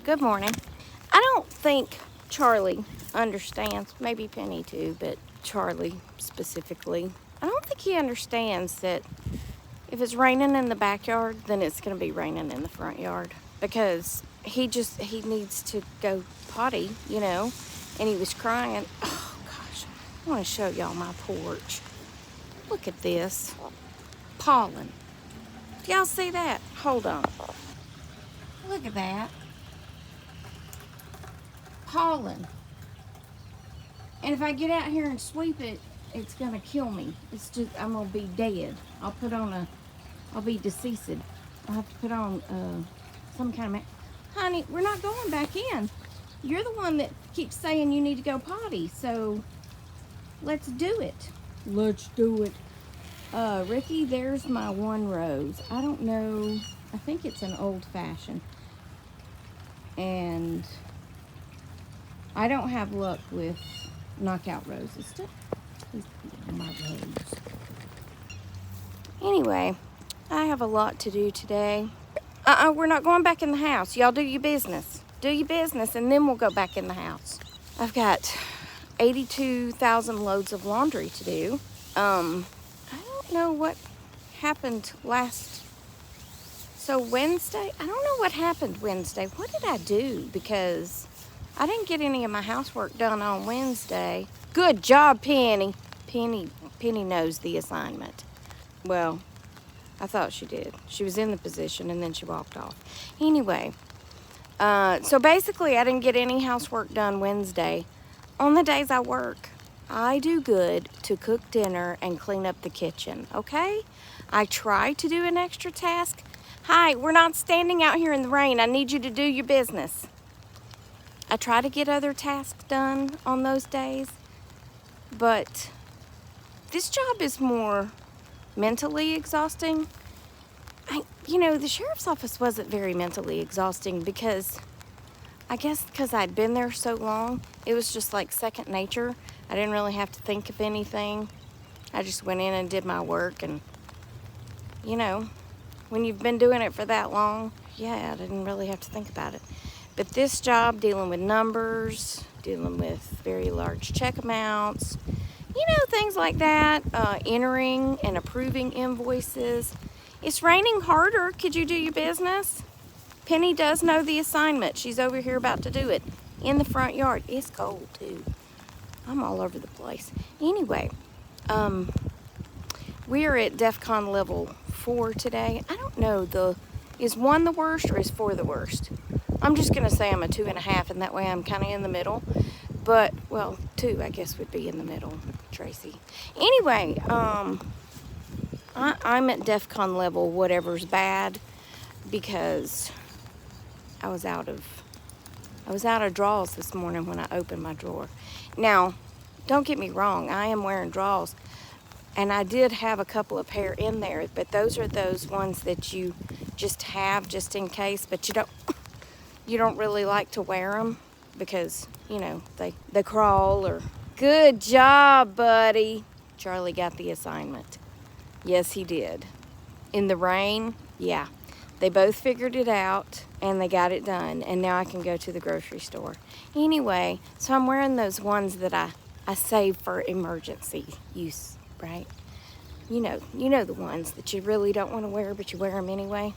Good morning. I don't think Charlie understands, maybe Penny too, but Charlie specifically. I don't think he understands that if it's raining in the backyard, then it's going to be raining in the front yard. Because he needs to go potty, and he was crying. Oh gosh, I want to show y'all my porch. Look at this. Pollen. Do y'all see that? Hold on. Look at that. Pollen. And if I get out here and sweep it, it's gonna kill me. I'm gonna be dead. I'll be deceased. I'll have to put on some kind of honey, we're not going back in. You're the one that keeps saying you need to go potty, so let's do it. Let's do it. Ricky, there's my one rose. I don't know, I think it's an old fashioned. And I don't have luck with knockout roses. My rose. Anyway, I have a lot to do today. We're not going back in the house. Y'all do your business. Do your business, and then we'll go back in the house. I've got 82,000 loads of laundry to do. I don't know what happened So Wednesday, I don't know what happened Wednesday. What did I do? Because I didn't get any of my housework done on Wednesday. Good job, Penny. Penny knows the assignment. Well, I thought she did. She was in the position and then she walked off. Anyway, so basically I didn't get any housework done Wednesday. On the days I work, I do good to cook dinner and clean up the kitchen, okay? I try to do an extra task. Hi, we're not standing out here in the rain. I need you to do your business. I try to get other tasks done on those days, but this job is more mentally exhausting. The sheriff's office wasn't very mentally exhausting because I guess because I'd been there so long, it was just like second nature. I didn't really have to think of anything. I just went in and did my work, and when you've been doing it for that long, yeah, I didn't really have to think about it. But this job, dealing with numbers, dealing with very large check amounts, things like that, entering and approving invoices. It's raining harder. Could you do your business? Penny does know the assignment. She's over here about to do it in the front yard. It's cold too. I'm all over the place. Anyway, we are at DEFCON level 4 today. I don't know, is 1 the worst or is 4 the worst? I'm just going to say I'm a 2.5, and that way I'm kind of in the middle. But, 2 I guess would be in the middle, Tracy. Anyway, I'm at DEFCON level whatever's bad because I was out of drawers this morning when I opened my drawer. Now, don't get me wrong, I am wearing drawers. And I did have a couple of pair in there, but those are those ones that you just have just in case, but you don't really like to wear them because, they crawl or... Good job, buddy. Charlie got the assignment. Yes, he did. In the rain, yeah. They both figured it out and they got it done, and now I can go to the grocery store. Anyway, so I'm wearing those ones that I save for emergency use. Right? You know the ones that you really don't want to wear, but you wear them anyway.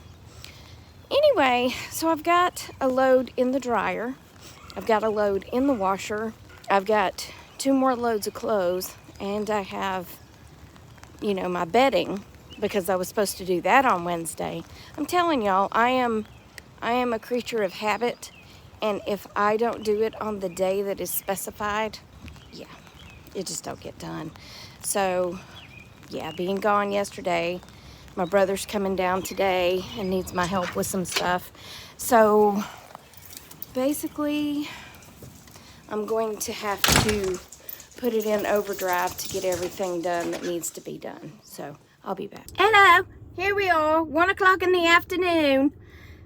Anyway, so I've got a load in the dryer. I've got a load in the washer. I've got 2 more loads of clothes, and I have, my bedding because I was supposed to do that on Wednesday. I'm telling y'all, I am a creature of habit, and if I don't do it on the day that is specified, yeah, it just don't get done. So, yeah, being gone yesterday, my brother's coming down today and needs my help with some stuff. So, basically, I'm going to have to put it in overdrive to get everything done that needs to be done. So, I'll be back. Hello, here we are, 1 o'clock in the afternoon,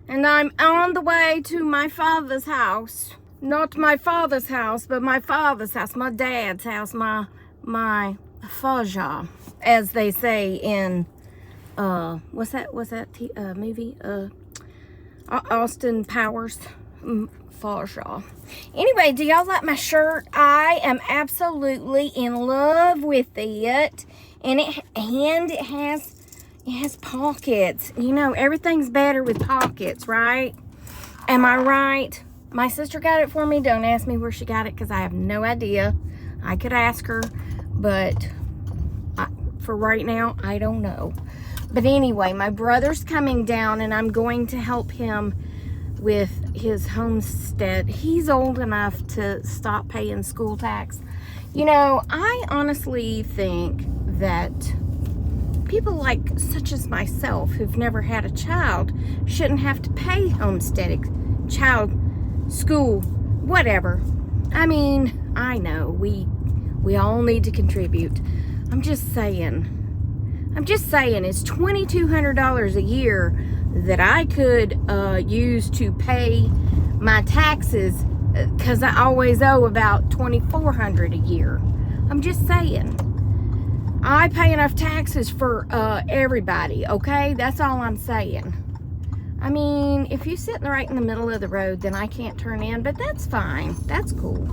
and I'm on the way to my father's house. Not my father's house, but my father's house, my dad's house, my Faja, as they say in what's that movie? Austin Powers. Farshaw. Anyway, do y'all like my shirt? I am absolutely in love with it. And it has pockets. You know, everything's better with pockets, right? Am I right? My sister got it for me. Don't ask me where she got it because I have no idea. I could ask her, but for right now, I don't know. But anyway, my brother's coming down and I'm going to help him with his homestead. He's old enough to stop paying school tax. You know, I honestly think that people like such as myself who've never had a child shouldn't have to pay homestead, child, school, whatever. I mean, I know we all need to contribute. I'm just saying it's $2,200 a year that I could use to pay my taxes, because I always owe about $2,400 a year. I'm just saying. I pay enough taxes for everybody, okay? That's all I'm saying. I mean, if you sit right in the middle of the road, then I can't turn in, but that's fine. That's cool.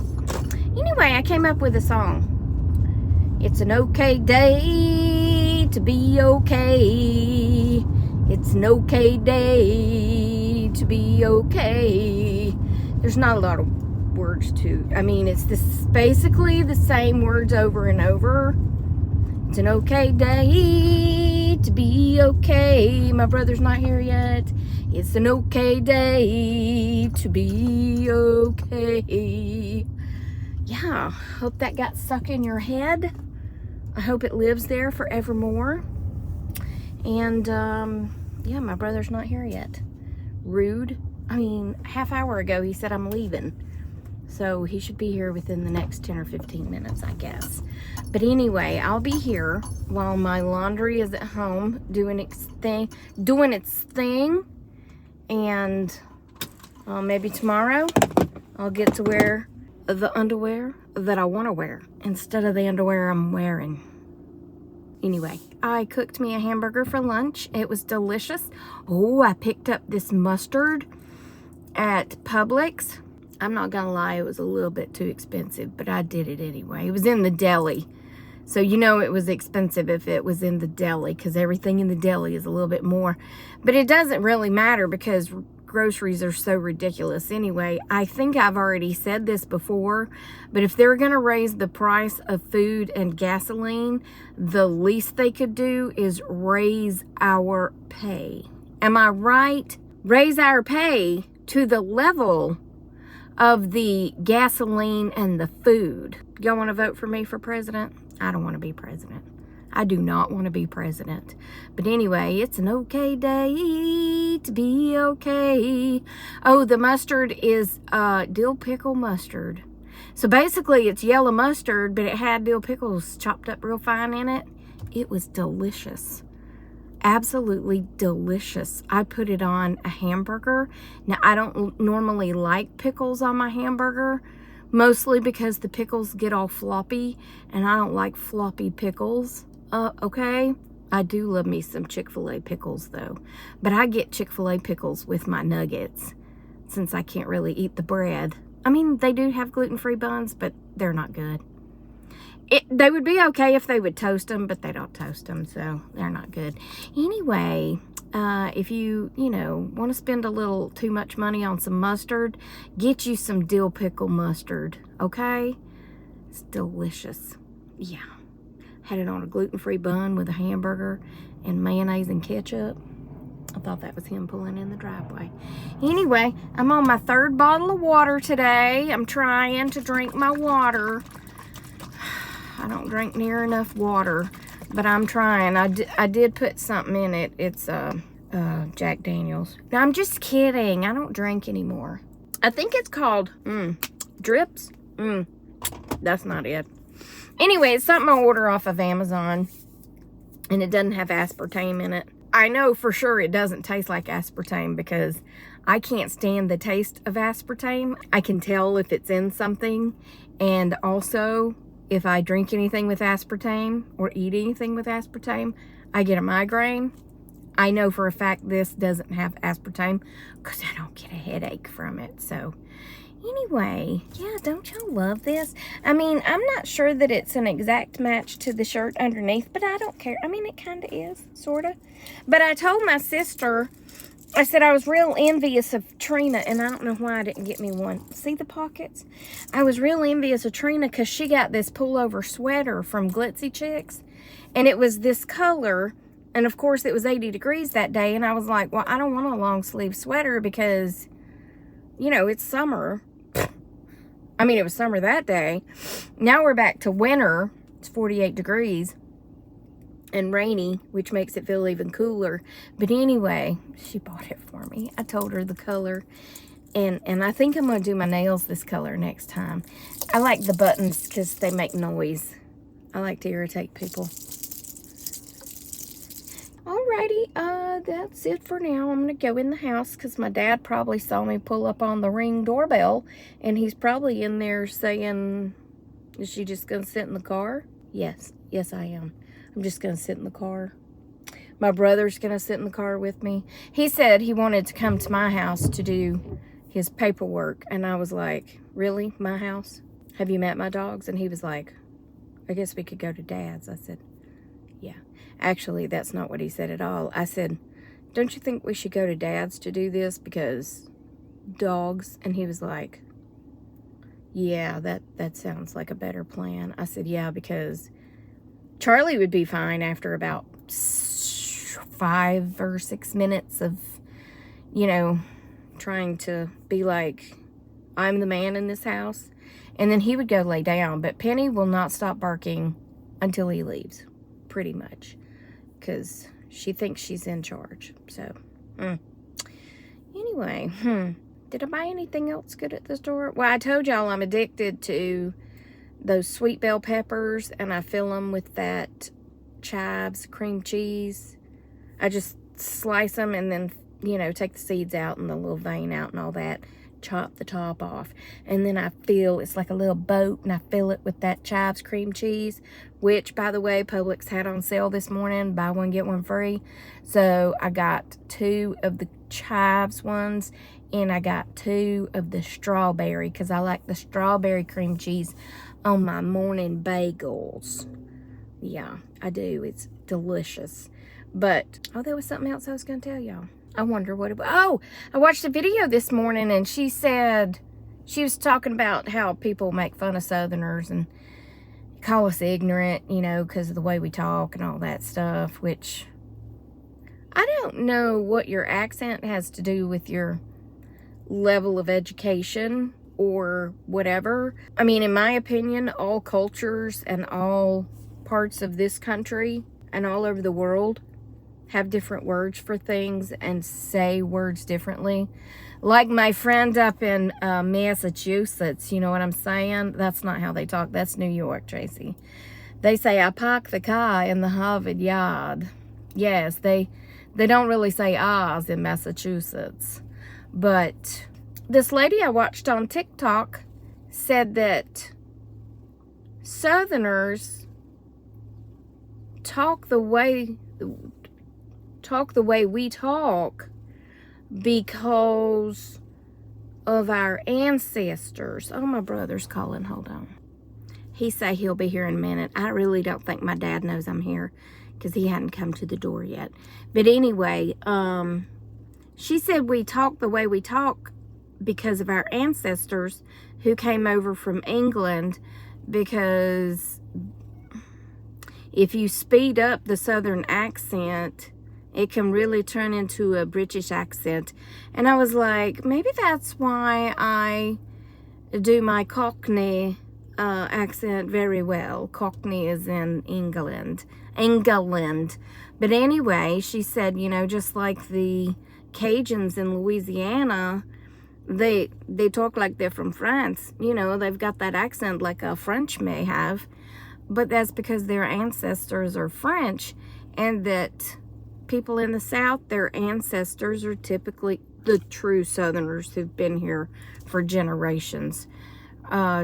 Anyway, I came up with a song. It's an okay day to be okay. It's an okay day to be okay. There's not a lot of words to, I mean, it's basically the same words over and over. It's an okay day to be okay. My brother's not here yet. It's an okay day to be okay. Yeah, hope that got stuck in your head. I hope it lives there forevermore. And, yeah, my brother's not here yet. Rude. I mean, half hour ago he said I'm leaving. So he should be here within the next 10 or 15 minutes, I guess. But anyway, I'll be here while my laundry is at home doing its thing. And maybe tomorrow I'll get to wear the underwear that I want to wear instead of the underwear I'm wearing. Anyway, I cooked me a hamburger for lunch. It was delicious. Oh, I picked up this mustard at Publix. I'm not gonna lie, it was a little bit too expensive, but I did it anyway. It was in the deli. So you know it was expensive if it was in the deli, because everything in the deli is a little bit more. But it doesn't really matter because groceries are so ridiculous anyway. I think I've already said this before, but if they're gonna raise the price of food and gasoline, the least they could do is raise our pay. Am I right? Raise our pay to the level of the gasoline and the food. Y'all want to vote for me for president? I don't want to be president. I do not want to be president. But anyway, it's an okay day to be okay. Oh, the mustard is dill pickle mustard. So basically it's yellow mustard, but it had dill pickles chopped up real fine in it. It was delicious. Absolutely delicious. I put it on a hamburger. Now, I don't normally like pickles on my hamburger, mostly because the pickles get all floppy, and I don't like floppy pickles. Okay? I do love me some Chick-fil-A pickles, though. But I get Chick-fil-A pickles with my nuggets, since I can't really eat the bread. I mean, they do have gluten-free buns, but they're not good. They would be okay if they would toast them, but they don't toast them, so they're not good. Anyway, if you want to spend a little too much money on some mustard, get you some dill pickle mustard, okay? It's delicious. Yeah. Had it on a gluten-free bun with a hamburger and mayonnaise and ketchup. I thought that was him pulling in the driveway. Anyway, I'm on my 3rd bottle of water today. I'm trying to drink my water. I don't drink near enough water, but I'm trying. I did put something in it. It's Jack Daniels. No, I'm just kidding. I don't drink anymore. I think it's called Drips. That's not it. Anyway, it's something I order off of Amazon, and it doesn't have aspartame in it. I know for sure it doesn't taste like aspartame because I can't stand the taste of aspartame. I can tell if it's in something, and also if I drink anything with aspartame or eat anything with aspartame, I get a migraine. I know for a fact this doesn't have aspartame because I don't get a headache from it. So anyway, yeah, don't y'all love this? I mean, I'm not sure that it's an exact match to the shirt underneath, but I don't care. I mean, it kind of is, sort of. But I told my sister, I said I was real envious of Trina, and I don't know why I didn't get me one. See the pockets? I was real envious of Trina because she got this pullover sweater from Glitzy Chicks, and it was this color. And of course, it was 80 degrees that day. And I was like, well, I don't want a long sleeve sweater because, you know, it's summer. I mean, it was summer that day. Now we're back to winter. It's 48 degrees and rainy, which makes it feel even cooler. But anyway, she bought it for me. I told her the color. And I think I'm going to do my nails this color next time. I like the buttons because they make noise. I like to irritate people. Alrighty, that's it for now. I'm going to go in the house because my dad probably saw me pull up on the Ring doorbell. And he's probably in there saying, is she just going to sit in the car? Yes, I am. I'm just going to sit in the car. My brother's going to sit in the car with me. He said he wanted to come to my house to do his paperwork. And I was like, really? My house? Have you met my dogs? And he was like, I guess we could go to Dad's. I said, yeah. Actually, that's not what he said at all. I said, don't you think we should go to Dad's to do this because dogs? And he was like, yeah, that sounds like a better plan. I said, yeah, because Charlie would be fine after about 5 or 6 minutes of, you know, trying to be like, I'm the man in this house. And then he would go lay down. But Penny will not stop barking until he leaves, pretty much. Because she thinks she's in charge. So, anyway, did I buy anything else good at the store? Well, I told y'all I'm addicted to those sweet bell peppers, and I fill them with that chives cream cheese. I just slice them and then, you know, take the seeds out and the little vein out and all that. Chop the top off, and then I fill, it's like a little boat, and I fill it with that chives cream cheese, which, by the way, Publix had on sale this morning, buy one get one free. So I got 2 of the chives ones, and I got 2 of the strawberry, because I like the strawberry cream cheese on my morning bagels. Yeah, I do. It's delicious. But oh, there was something else I was gonna tell y'all. I wonder what it was. Oh, I watched a video this morning, and she said, she was talking about how people make fun of Southerners and call us ignorant, you know, because of the way we talk and all that stuff, which I don't know what your accent has to do with your level of education or whatever. I mean, in my opinion, all cultures and all parts of this country and all over the world have different words for things and say words differently. Like my friend up in Massachusetts, you know what I'm saying? That's not how they talk. That's New York, Tracy. They say, I park the car in the Harvard yard. Yes, they don't really say ahs in Massachusetts. But this lady I watched on TikTok said that Southerners talk the way we talk because of our ancestors. Oh, my brother's calling. Hold on. He say he'll be here in a minute. I really don't think my dad knows I'm here because he hadn't come to the door yet. But anyway, she said we talk the way we talk because of our ancestors who came over from England, because if you speed up the Southern accent, it can really turn into a British accent. And I was like, maybe that's why I do my Cockney accent very well. Cockney is in England. But anyway, she said, you know, just like the Cajuns in Louisiana, they talk like they're from France. You know, they've got that accent like a French may have. But that's because their ancestors are French, and that people in the South, their ancestors are typically the true Southerners who've been here for generations,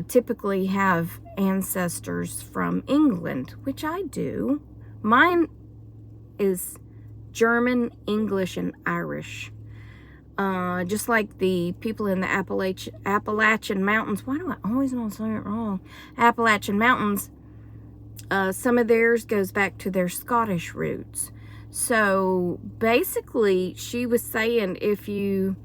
typically have ancestors from England, which I do. Mine is German, English, and Irish. Just like the people in the Appalachian Mountains. Why do I always want to say it wrong? Appalachian Mountains. Some of theirs goes back to their Scottish roots. So basically, she was saying if you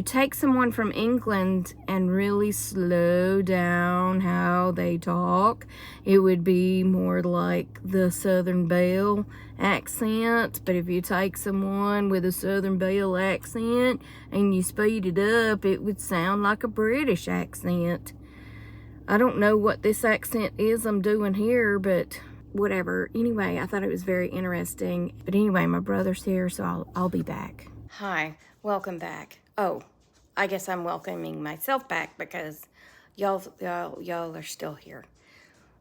take someone from England and really slow down how they talk, it would be more like the Southern Belle accent. But if you take someone with a Southern Belle accent and you speed it up, it would sound like a British accent. I don't know what this accent is I'm doing here, but whatever. Anyway, I thought it was very interesting. But anyway, my brother's here, so I'll be back. Hi, welcome back. Oh, I guess I'm welcoming myself back because y'all are still here.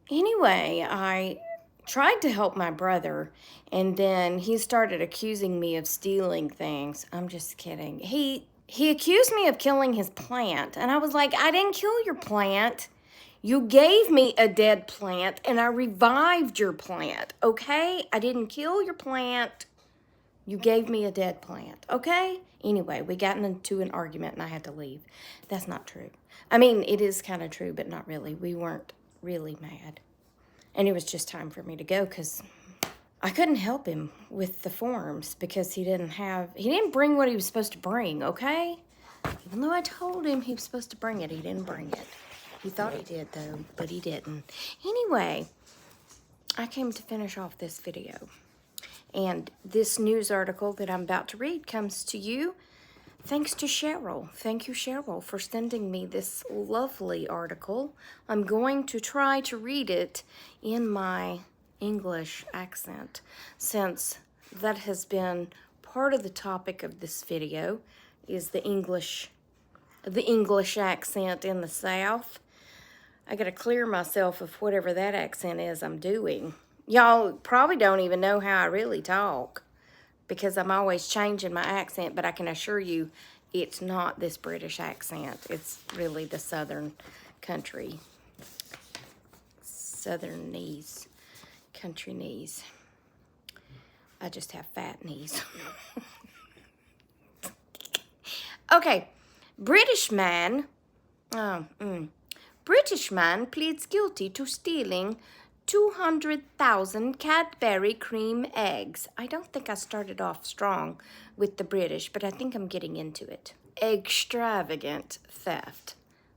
Anyway, I tried to help my brother, and then he started accusing me of stealing things. I'm just kidding. He accused me of killing his plant, and I was like, I didn't kill your plant. You gave me a dead plant, and I revived your plant, okay? I didn't kill your plant. You gave me a dead plant, okay? Anyway, we got into an argument, and I had to leave. That's not true. I mean, it is kind of true, but not really. We weren't really mad. And it was just time for me to go because I couldn't help him with the forms because he didn't bring what he was supposed to bring, okay? Even though I told him he was supposed to bring it, he didn't bring it. He thought he did, though, but he didn't. Anyway, I came to finish off this video. And this news article that I'm about to read comes to you thanks to Cheryl. Thank you, Cheryl, for sending me this lovely article. I'm going to try to read it in my English accent, since that has been part of the topic of this video, is the English accent in the South. I gotta clear myself of whatever that accent is I'm doing. Y'all probably don't even know how I really talk because I'm always changing my accent, but I can assure you it's not this British accent. It's really the Southern country. Southern knees. Country knees. I just have fat knees. Okay. British man pleads guilty to stealing 200,000 Cadbury cream eggs. I don't think I started off strong with the British, but I think I'm getting into it. Extravagant theft.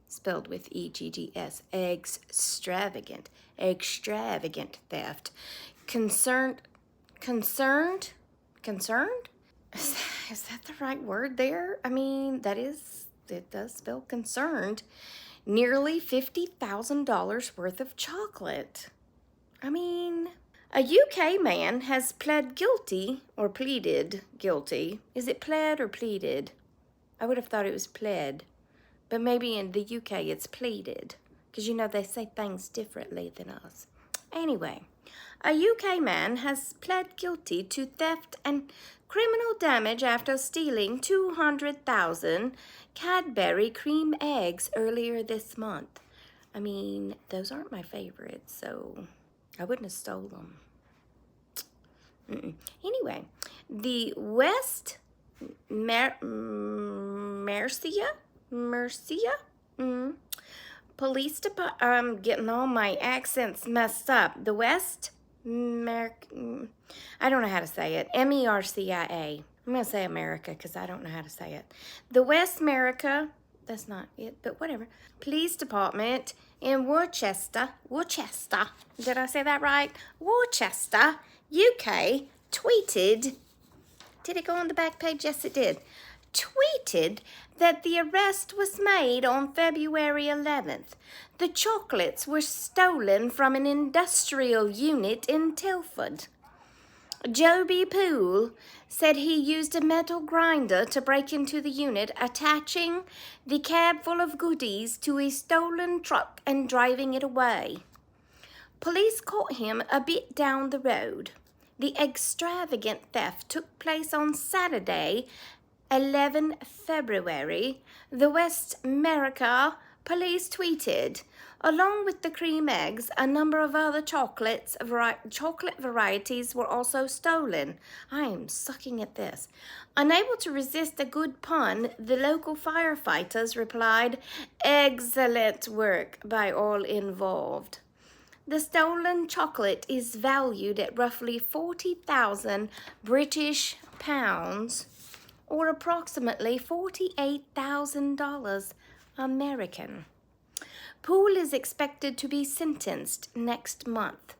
Spelled with E-G-G-S. Extravagant theft. Concerned? Is that the right word there? I mean, it does spell concerned. Nearly $50,000 worth of chocolate. I mean, a UK man has pled guilty, or pleaded guilty. Is it pled or pleaded? I would have thought it was pled. But maybe in the UK it's pleaded. Because, you know, they say things differently than us. Anyway, a UK man has pled guilty to theft and criminal damage after stealing 200,000 Cadbury cream eggs earlier this month. I mean, those aren't my favorites, so I wouldn't have stolen them. Anyway, the West Mercia Police Department, I'm getting all my accents messed up. The West I don't know how to say it. MERCIA. I'm going to say America because I don't know how to say it. The West America, that's not it, but whatever. Police Department in Worcester, did I say that right? Worcester, UK, tweeted, did it go on the back page? Yes, it did. Tweeted that the arrest was made on February 11th. The chocolates were stolen from an industrial unit in Telford. Joby Poole said he used a metal grinder to break into the unit, attaching the cab full of goodies to a stolen truck and driving it away. Police caught him a bit down the road. The extravagant theft took place on Saturday, 11 February. The West America police tweeted, along with the cream eggs, a number of other chocolate varieties were also stolen. I am sucking at this. Unable to resist a good pun, the local firefighters replied, "Excellent work by all involved." The stolen chocolate is valued at roughly 40,000 British pounds, or approximately $48,000 American. Poole is expected to be sentenced next month.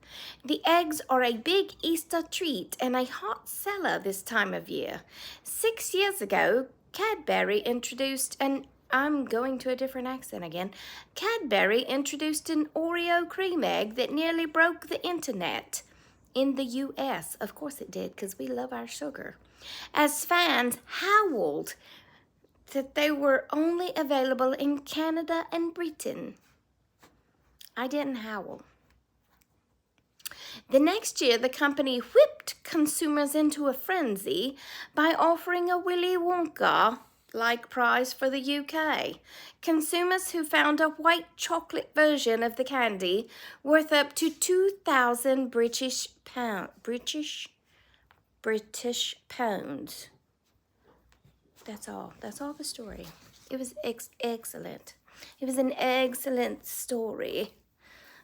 The eggs are a big Easter treat and a hot seller this time of year. 6 years ago, Cadbury introduced an I'm going to a different accent again. Cadbury introduced an Oreo cream egg that nearly broke the internet in the US. Of course it did, because we love our sugar. As fans howled that they were only available in Canada and Britain. I didn't howl. The next year, the company whipped consumers into a frenzy by offering a Willy Wonka-like prize for the UK. Consumers who found a white chocolate version of the candy worth up to 2,000 British pounds. That's all. That's all the story. It was excellent. It was an excellent story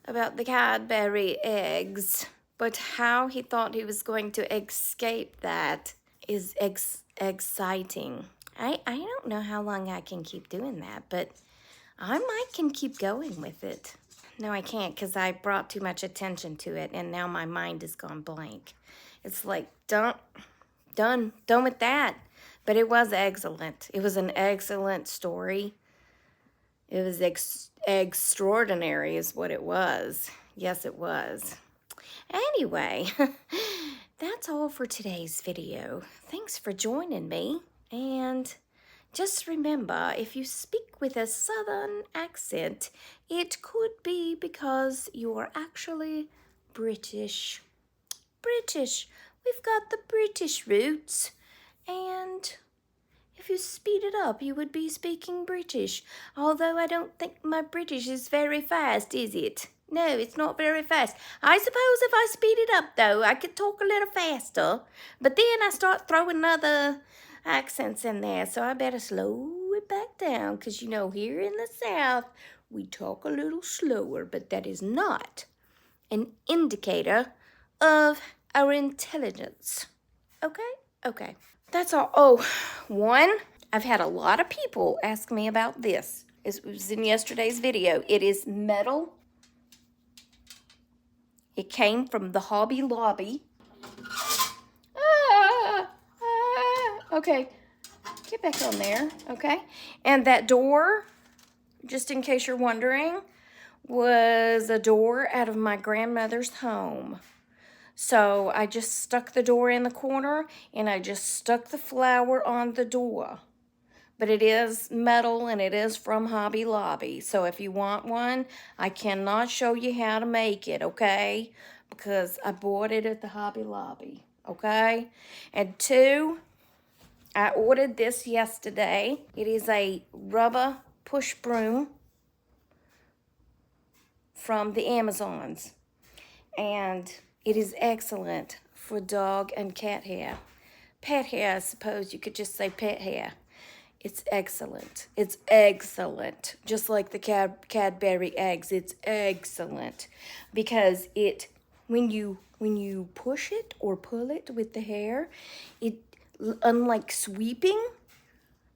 about the Cadbury eggs. But how he thought he was going to escape that is exciting. I don't know how long I can keep doing that, but I might can keep going with it. No, I can't, because I brought too much attention to it, and now my mind has gone blank. It's like, done with that. But it was excellent. It was an excellent story. It was extraordinary is what it was. Yes, it was. Anyway, that's all for today's video. Thanks for joining me. And just remember, if you speak with a southern accent, it could be because you are actually British. British. We've got the British roots. And if you speed it up, you would be speaking British. Although I don't think my British is very fast, is it? No, it's not very fast. I suppose if I speed it up, though, I could talk a little faster. But then I start throwing other accents in there, so I better slow it back down. Because, you know, here in the South, we talk a little slower. But that is not an indicator of our intelligence. Okay? Okay. That's all. Oh, one, I've had a lot of people ask me about this. It was in yesterday's video. It is metal. It came from the Hobby Lobby. Okay, get back on there, okay? And that door, just in case you're wondering, was a door out of my grandmother's home. So I just stuck the door in the corner, and I just stuck the flower on the door. But it is metal, and it is from Hobby Lobby. So if you want one, I cannot show you how to make it, okay? Because I bought it at the Hobby Lobby, okay? And two, I ordered this yesterday. It is a rubber push broom from the Amazons. And it is excellent for dog and cat hair. Pet hair, I suppose you could just say pet hair. It's excellent. It's excellent. Just like the Cadbury eggs, it's excellent. Because it, when you push it or pull it with the hair, it, unlike sweeping,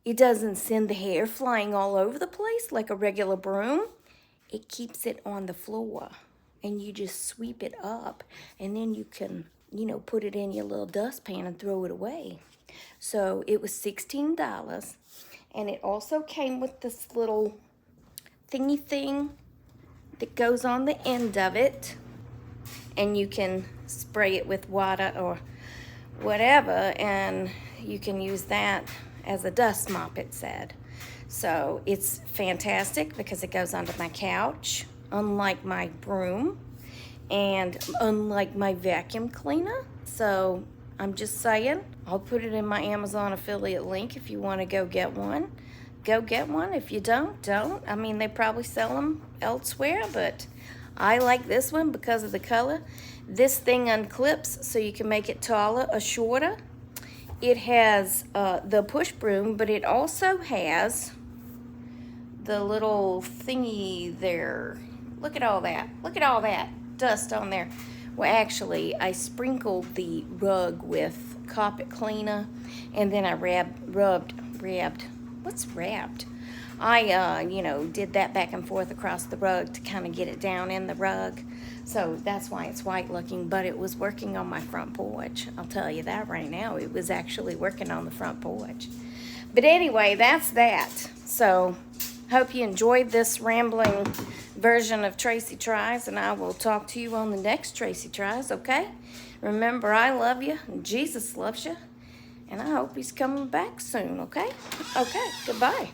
it doesn't send the hair flying all over the place like a regular broom. It keeps it on the floor. And you just sweep it up. And then you can, you know, put it in your little dustpan and throw it away. So it was $16. And it also came with this little thingy thing that goes on the end of it. And you can spray it with water or whatever. And you can use that as a dust mop, it said. So it's fantastic because it goes onto my couch, unlike my broom and unlike my vacuum cleaner. So I'm just saying, I'll put it in my Amazon affiliate link if you want to go get one. go get one. If you don't. I mean, they probably sell them elsewhere, but I like this one because of the color. This thing unclips so you can make it taller or shorter. It has the push broom, but it also has the little thingy there. Look at all that. Look at all that dust on there. Well, actually, I sprinkled the rug with carpet cleaner, and then I rubbed. What's wrapped? I, you know, did that back and forth across the rug to kind of get it down in the rug. So that's why it's white looking, but it was working on my front porch. I'll tell you that right now. It was actually working on the front porch. But anyway, that's that. So hope you enjoyed this rambling version of Tracy Tries, and I will talk to you on the next Tracy Tries, okay? Remember, I love you, and Jesus loves you, and I hope he's coming back soon, okay? Okay, goodbye.